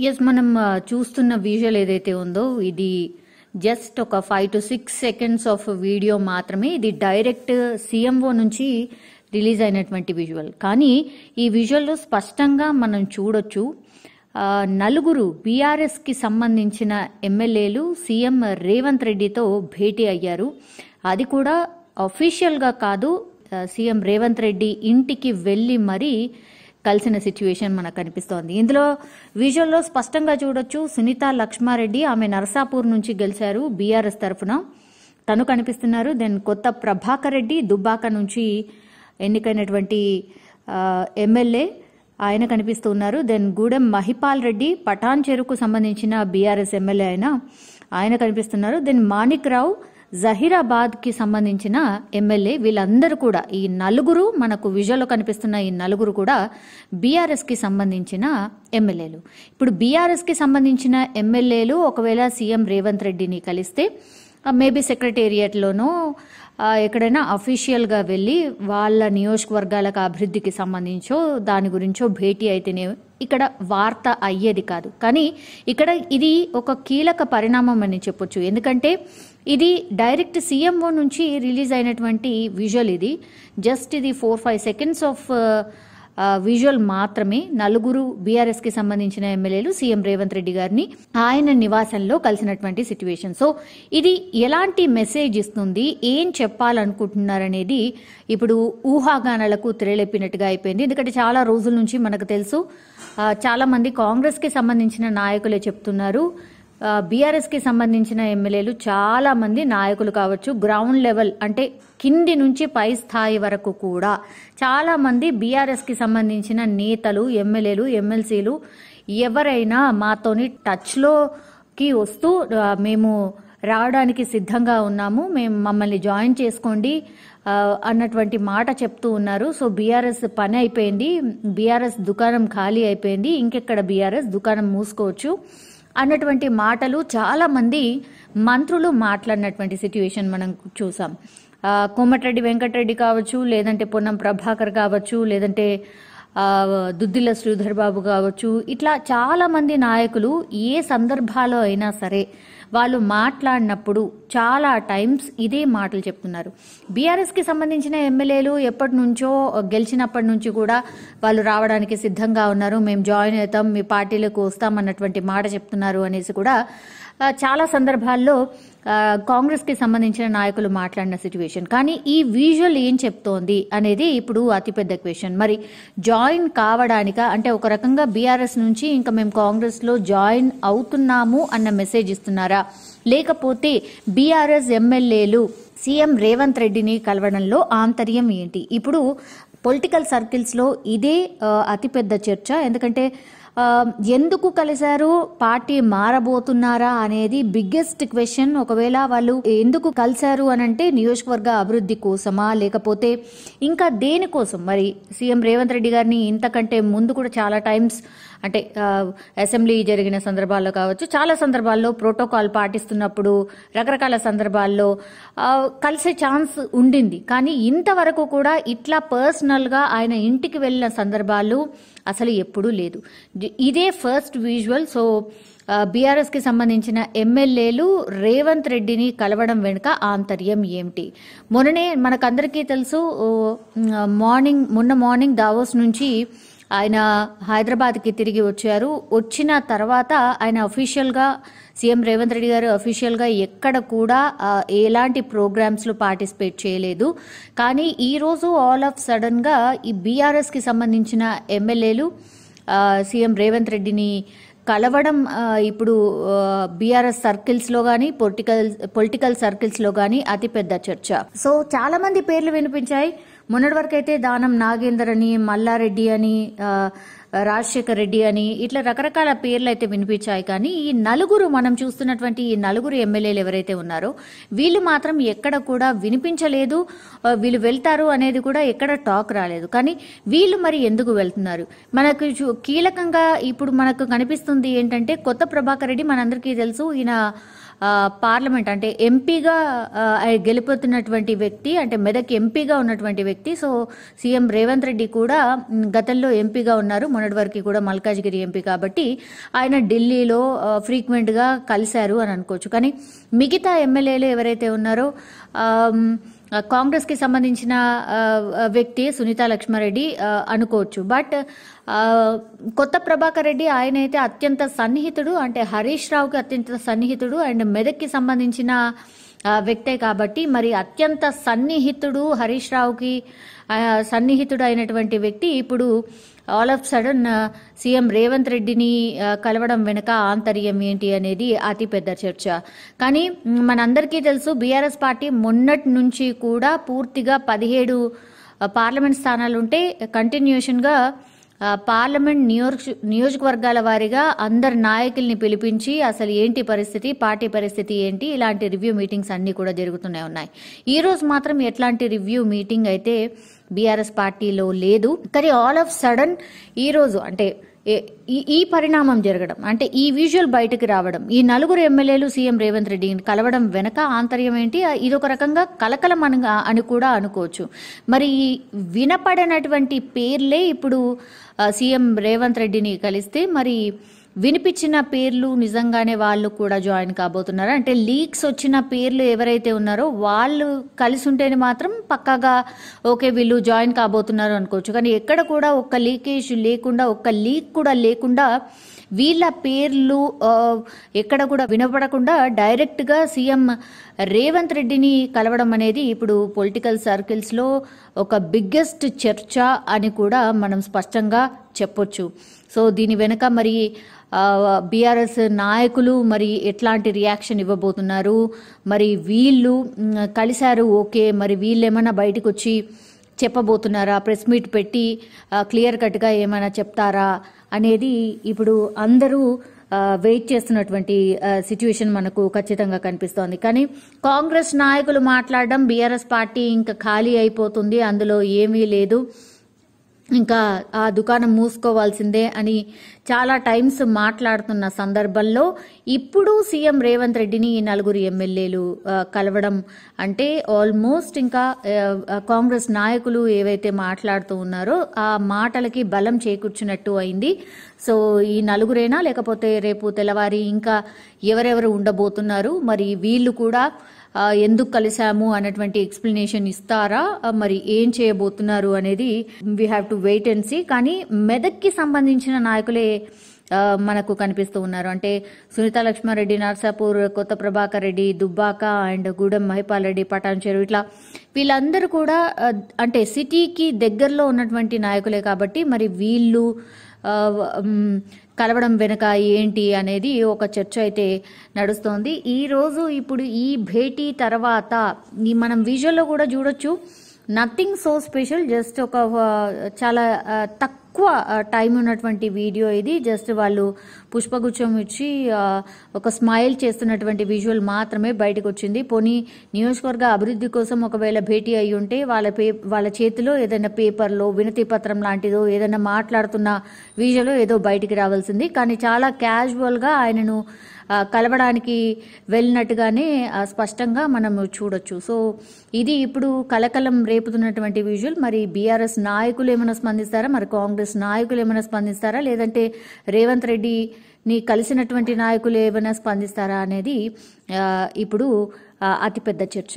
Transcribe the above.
Yes మనం చూస్తున్న visual ఏదైతే ఉందో ఇది జస్ట్ ఒక 5 to 6 సెకండ్స్ ఆఫ్ వీడియో మాత్రమే. ఇది డైరెక్ట్ సీఎంఓ నుంచి రిలీజ్ అయినటువంటి విజువల్. కానీ ఈ విజువల్లో స్పష్టంగా మనం చూడొచ్చు నలుగురు బీఆర్ఎస్ కి సంబంధించిన ఎమ్మెల్యేలు సీఎం రేవంత్ రెడ్డితో భేటీ అయ్యారు. అది కూడా అఫీషియల్ గా కాదు, సీఎం రేవంత్ రెడ్డి ఇంటికి వెళ్లి మరీ కలిసిన సిచ్యువేషన్ మనకు కనిపిస్తోంది. ఇందులో విజువల్లో స్పష్టంగా చూడొచ్చు సునీత లక్ష్మారెడ్డి, ఆమె నరసాపూర్ నుంచి గెలిచారు బీఆర్ఎస్ తరఫున, తను కనిపిస్తున్నారు. దెన్ కొత్త ప్రభాకర్ రెడ్డి దుబ్బాక నుంచి ఎన్నికైనటువంటి ఎమ్మెల్యే, ఆయన కనిపిస్తున్నారు. దెన్ గూడెం మహిపాల్ రెడ్డి పటాన్ చెరుకు సంబంధించిన బీఆర్ఎస్ ఎమ్మెల్యే ఆయన కనిపిస్తున్నారు. దెన్ మాణిక్ రావు జహీరాబాద్ కి సంబంధించిన ఎమ్మెల్యే. వీళ్ళందరూ కూడా ఈ నలుగురు మనకు విజువల్లో కనిపిస్తున్న ఈ నలుగురు కూడా బీఆర్ఎస్ కి సంబంధించిన ఎమ్మెల్యేలు. ఇప్పుడు బీఆర్ఎస్ కి సంబంధించిన ఎమ్మెల్యేలు ఒకవేళ సీఎం రేవంత్ రెడ్డిని కలిస్తే మేబీ సెక్రటేరియట్లోనో ఎక్కడైనా అఫీషియల్గా వెళ్ళి వాళ్ళ నియోజకవర్గాలకు అభివృద్ధికి సంబంధించో దాని గురించో భేటీ అయితేనే ఇక్కడ వార్త అయ్యేది కాదు. కానీ ఇక్కడ ఇది ఒక కీలక పరిణామం అని చెప్పొచ్చు. ఎందుకంటే ఇది డైరెక్ట్ సీఎంఓ నుంచి రిలీజ్ అయినటువంటి విజువల్. ఇది జస్ట్ ఇది 4-5 సెకండ్స్ ఆఫ్ విజువల్ మాత్రమే. నలుగురు బీఆర్ఎస్ కి సంబంధించిన ఎమ్మెల్యేలు సీఎం రేవంత్ రెడ్డి గారిని ఆయన నివాసంలో కలిసినటువంటి సిచ్యువేషన్. సో ఇది ఎలాంటి మెసేజ్ ఇస్తుంది, ఏం చెప్పాలనుకుంటున్నారనేది ఇప్పుడు ఊహాగానాలకు తెరలేపినట్టుగా అయిపోయింది. ఎందుకంటే చాలా రోజుల నుంచి మనకు తెలుసు, చాలా మంది కాంగ్రెస్ కి సంబంధించిన నాయకులే చెప్తున్నారు, బీఆర్ఎస్ కి సంబంధించిన ఎమ్మెల్యేలు చాలా మంది నాయకులు కావచ్చు, గ్రౌండ్ లెవెల్ అంటే కింది నుంచి పై స్థాయి వరకు కూడా చాలా మంది బీఆర్ఎస్ కి సంబంధించిన నేతలు, ఎమ్మెల్యేలు, ఎమ్మెల్సీలు ఎవరైనా మాతోని టచ్లోకి వస్తూ మేము రావడానికి సిద్ధంగా ఉన్నాము, మేము మమ్మల్ని జాయిన్ చేసుకోండి అన్నటువంటి మాట చెప్తూ ఉన్నారు. సో బీఆర్ఎస్ పని అయిపోయింది, బీఆర్ఎస్ దుకాణం ఖాళీ అయిపోయింది, ఇంకెక్కడ బీఆర్ఎస్ దుకాణం మూసుకోవచ్చు అన్నటువంటి మాటలు చాలా మంది మంత్రులు మాట్లాడినటువంటి సిచ్యువేషన్ మనం చూసాం. కోమటిరెడ్డి వెంకటరెడ్డి కావచ్చు, లేదంటే పొన్నం ప్రభాకర్ కావచ్చు, లేదంటే దుద్దిల్ల శ్రీధర్ బాబు కావచ్చు, ఇట్లా చాలా మంది నాయకులు ఏ సందర్భాల్లో అయినా సరే వాళ్ళు మాట్లాడినప్పుడు చాలా టైమ్స్ ఇదే మాటలు చెప్తున్నారు. బీఆర్ఎస్ కి సంబంధించిన ఎమ్మెల్యేలు ఎప్పటి నుంచో గెలిచినప్పటి నుంచి కూడా వాళ్ళు రావడానికి సిద్ధంగా ఉన్నారు, మేము జాయిన్ అవుతాం, మీ పార్టీలకు వస్తాం అన్నటువంటి మాట చెప్తున్నారు అనేసి కూడా చాలా సందర్భాల్లో కాంగ్రెస్ కి సంబంధించిన నాయకులు మాట్లాడిన సిచ్యువేషన్. కానీ ఈ విజువల్ ఏం చెప్తోంది అనేది ఇప్పుడు అతిపెద్ద క్వశ్చన్. మరి జాయిన్ కావడానిక అంటే ఒక రకంగా బీఆర్ఎస్ నుంచి ఇంకా మేము కాంగ్రెస్ లో జాయిన్ అవుతున్నాము అన్న మెసేజ్ ఇస్తున్నారా, లేకపోతే బీఆర్ఎస్ ఎమ్మెల్యేలు సీఎం రేవంత్ రెడ్డిని కలవడంలో ఆంతర్యం ఏంటి? ఇప్పుడు పొలిటికల్ సర్కిల్స్ లో ఇదే అతిపెద్ద చర్చ. ఎందుకంటే ఎందుకు కలిశారు, పార్టీ మారబోతున్నారా అనేది బిగ్గెస్ట్ క్వశ్చన్. ఒకవేళ వాళ్ళు ఎందుకు కలిశారు అని అంటే నియోజకవర్గ అభివృద్ధి కోసమా, లేకపోతే ఇంకా దేనికోసం? మరి సీఎం రేవంత్ రెడ్డి గారిని ఇంతకంటే ముందు కూడా చాలా టైమ్స్ అంటే అసెంబ్లీ జరిగిన సందర్భాల్లో కావచ్చు, చాలా సందర్భాల్లో ప్రోటోకాల్ పాటిస్తున్నప్పుడు రకరకాల సందర్భాల్లో కలిసే ఛాన్స్ ఉండింది. కానీ ఇంతవరకు కూడా ఇట్లా పర్సనల్ గా ఆయన ఇంటికి వెళ్ళిన సందర్భాలు అసలు ఎప్పుడూ లేదు. ఇదే ఫస్ట్ విజువల్. సో బీఆర్ఎస్ కి సంబంధించిన ఎమ్మెల్యేలు రేవంత్ రెడ్డిని కలవడం వెనుక ఆంతర్యం ఏమిటి? మొన్ననే మనకందరికీ తెలుసు, మొన్న మార్నింగ్ దావోస్ నుంచి ఆయన హైదరాబాద్కి తిరిగి వచ్చారు. వచ్చిన తర్వాత ఆయన అఫీషియల్గా సీఎం రేవంత్ రెడ్డి గారు అఫీషియల్గా ఎక్కడ కూడా ఎలాంటి ప్రోగ్రామ్స్లో పార్టిసిపేట్ చేయలేదు. కానీ ఈరోజు ఆల్ ఆఫ్ సడన్గా ఈ బీఆర్ఎస్కి సంబంధించిన ఎమ్మెల్యేలు సీఎం రేవంత్ రెడ్డిని కలవడం ఇప్పుడు బీఆర్ఎస్ సర్కిల్స్లో కానీ పొలిటికల్ సర్కిల్స్లో కానీ అతిపెద్ద చర్చ. సో చాలా మంది పేర్లు వినిపించాయి. మొన్నటి వరకు అయితే దానం నాగేందర్ అని, మల్లారెడ్డి అని, రాజశేఖర్ రెడ్డి అని ఇట్లా రకరకాల పేర్లు అయితే వినిపించాయి. కానీ ఈ నలుగురు మనం చూస్తున్నటువంటి ఈ నలుగురు ఎమ్మెల్యేలు ఎవరైతే ఉన్నారో వీళ్ళు మాత్రం ఎక్కడ కూడా వినిపించలేదు. వీళ్ళు వెళ్తారు అనేది కూడా ఎక్కడ టాక్ రాలేదు. కానీ వీళ్ళు మరి ఎందుకు వెళ్తున్నారు? మనకు కీలకంగా ఇప్పుడు మనకు కనిపిస్తుంది ఏంటంటే కొత్త ప్రభాకర్ రెడ్డి, మనందరికీ తెలుసు ఈయన పార్లమెంట్ అంటే ఎంపీగా గెలుపొతున్నటువంటి వ్యక్తి, అంటే మెదక్ ఎంపీగా ఉన్నటువంటి వ్యక్తి. సో సీఎం రేవంత్ రెడ్డి కూడా గతంలో ఎంపీగా ఉన్నారు, మొన్నటి వరకు కూడా మల్కాజ్గిరి ఎంపీ కాబట్టి ఆయన ఢిల్లీలో ఫ్రీక్వెంట్గా కలిశారు అని అనుకోవచ్చు. కానీ మిగతా ఎమ్మెల్యేలు ఎవరైతే ఉన్నారో కాంగ్రెస్కి సంబంధించిన వ్యక్తి సునీతా లక్ష్మారెడ్డి అనుకోవచ్చు. బట్ కొత్త ప్రభాకర్ రెడ్డి ఆయన అయితే అత్యంత సన్నిహితుడు, అంటే హరీష్ రావుకి అత్యంత సన్నిహితుడు అండ్ మెదక్కి సంబంధించిన వ్యక్తే కాబట్టి మరి అత్యంత సన్నిహితుడు హరీష్ రావుకి సన్నిహితుడు అయినటువంటి వ్యక్తి ఇప్పుడు all of sudden CM Revanth రెడ్డిని కలవడం వెనుక ఆంతర్యం ఏంటి అనేది అతిపెద్ద చర్చ. కానీ మనందరికీ తెలుసు బీఆర్ఎస్ పార్టీ మొన్నటి నుంచి కూడా పూర్తిగా 17 పార్లమెంట్ స్థానాలు ఉంటే కంటిన్యూషన్గా పార్లమెంట్ నియోజకవర్గాల వారీగా అందరు నాయకుల్ని పిలిపించి అసలు ఏంటి పరిస్థితి, పార్టీ పరిస్థితి ఏంటి, ఇలాంటి రివ్యూ మీటింగ్స్ అన్ని కూడా జరుగుతూనే ఉన్నాయి. ఈ రోజు మాత్రం ఎట్లాంటి రివ్యూ మీటింగ్ అయితే బీఆర్ఎస్ పార్టీలో లేదు. కానీ ఆల్ ఆఫ్ సడన్ ఈ రోజు అంటే ఈ పరిణామం జరగడం, అంటే ఈ విజువల్ బయటకు రావడం, ఈ 4 ఎమ్మెల్యేలు సీఎం రేవంత్ రెడ్డిని కలవడం వెనక ఆంతర్యం ఏంటి, ఇదొక రకంగా కలకలం అని కూడా అనుకోవచ్చు. మరి వినపడనటువంటి పేర్లే ఇప్పుడు సీఎం రేవంత్ రెడ్డిని కలిస్తే మరి వినిపించిన పేర్లు నిజంగానే వాళ్ళు కూడా జాయిన్ కాబోతున్నారు. అంటే లీక్స్ వచ్చిన పేర్లు ఎవరైతే ఉన్నారో వాళ్ళు కలిసి ఉంటేనే మాత్రం పక్కాగా ఓకే వీళ్ళు జాయిన్ కాబోతున్నారు అనుకోవచ్చు. కానీ ఎక్కడ కూడా ఒక్క లీకేజ్ లేకుండా, ఒక్క లీక్ కూడా లేకుండా వీళ్ళ పేర్లు ఎక్కడ కూడా వినపడకుండా డైరెక్ట్గా సీఎం రేవంత్ రెడ్డిని కలవడం అనేది ఇప్పుడు పొలిటికల్ సర్కిల్స్లో ఒక బిగ్గెస్ట్ చర్చ అని కూడా మనం స్పష్టంగా చెప్పొచ్చు. సో దీని వెనుక మరి బీఆర్ఎస్ నాయకులు మరి ఎట్లాంటి రియాక్షన్ ఇవ్వబోతున్నారు, మరి వీళ్ళు కలిశారు ఓకే, మరి వీళ్ళు ఏమైనా బయటకు వచ్చి చెప్పబోతున్నారా, ప్రెస్ మీట్ పెట్టి క్లియర్ కట్గా ఏమైనా చెప్తారా అనేది ఇప్పుడు అందరూ వెయిట్ చేస్తున్నటువంటి సిచ్యువేషన్ మనకు ఖచ్చితంగా కనిపిస్తోంది. కానీ కాంగ్రెస్ నాయకులు మాట్లాడడం బీఆర్ఎస్ పార్టీ ఇంకా ఖాళీ అయిపోతుంది, అందులో ఏమీ లేదు, ఇంకా ఆ దుకాణం మూసుకోవాల్సిందే అని చాలా టైమ్స్ మాట్లాడుతున్న సందర్భంలో ఇప్పుడు సీఎం రేవంత్ రెడ్డిని ఈ 4 ఎమ్మెల్యేలు కలవడం అంటే ఆల్మోస్ట్ ఇంకా కాంగ్రెస్ నాయకులు ఏవైతే మాట్లాడుతూ ఉన్నారో ఆ మాటలకి బలం చేకూర్చున్నట్టు అయింది. సో ఈ 4 లేకపోతే రేపు తెల్లవారి ఇంకా ఎవరెవరు ఉండబోతున్నారు, మరి వీళ్ళు కూడా ఎందుకు కలిసాము అన్నటువంటి ఎక్స్ప్లెనేషన్ ఇస్తారా, మరి ఏం చేయబోతున్నారు అనేది we have to wait and see. కానీ మెదక్కి సంబంధించిన నాయకులే మనకు కనిపిస్తూ ఉన్నారు. అంటే సునీతా లక్ష్మారెడ్డి, నర్సాపూర్, కొత్త ప్రభాకర్ రెడ్డి, దుబ్బాక అండ్ గూడెం మహిపాల్ రెడ్డి, పటాన్ చెరువు, ఇట్లా వీళ్ళందరూ కూడా అంటే సిటీకి దగ్గరలో ఉన్నటువంటి నాయకులే కాబట్టి మరి వీళ్ళు కలవడం వెనుక ఏంటి అనేది ఒక చర్చ అయితే నడుస్తోంది. ఈ రోజు ఇప్పుడు ఈ భేటీ తర్వాత మనం విజువల్లో కూడా చూడొచ్చు, నథింగ్ సో స్పెషల్, జస్ట్ ఒక చాలా తక్కువ టైం ఉన్నటువంటి వీడియో ఇది. జస్ట్ వాళ్ళు పుష్పగుచ్చం ఇచ్చి ఒక స్మైల్ చేస్తున్నటువంటి విజువల్ మాత్రమే బయటకు వచ్చింది. పోనీ నియోజకవర్గ అభివృద్ధి కోసం ఒకవేళ భేటీ అయి ఉంటే వాళ్ళ చేతిలో ఏదైనా పేపర్లో వినతి పత్రం లాంటిదో ఏదైనా మాట్లాడుతున్న విజువల్ ఏదో బయటికి రావాల్సింది. కానీ చాలా క్యాజువల్గా ఆయనను కలవడానికి వెళ్ళినట్టుగానే స్పష్టంగా మనం చూడొచ్చు. సో ఇది ఇప్పుడు కలకలం రేపుతున్నటువంటి విజువల్. మరి బీఆర్ఎస్ నాయకులు ఏమైనా స్పందిస్తారా, మరి కాంగ్రెస్ నాయకులు ఏమైనా స్పందిస్తారా, లేదంటే రేవంత్ రెడ్డిని కలిసినటువంటి నాయకులు ఏమైనా స్పందిస్తారా అనేది ఇప్పుడు అతిపెద్ద చర్చ.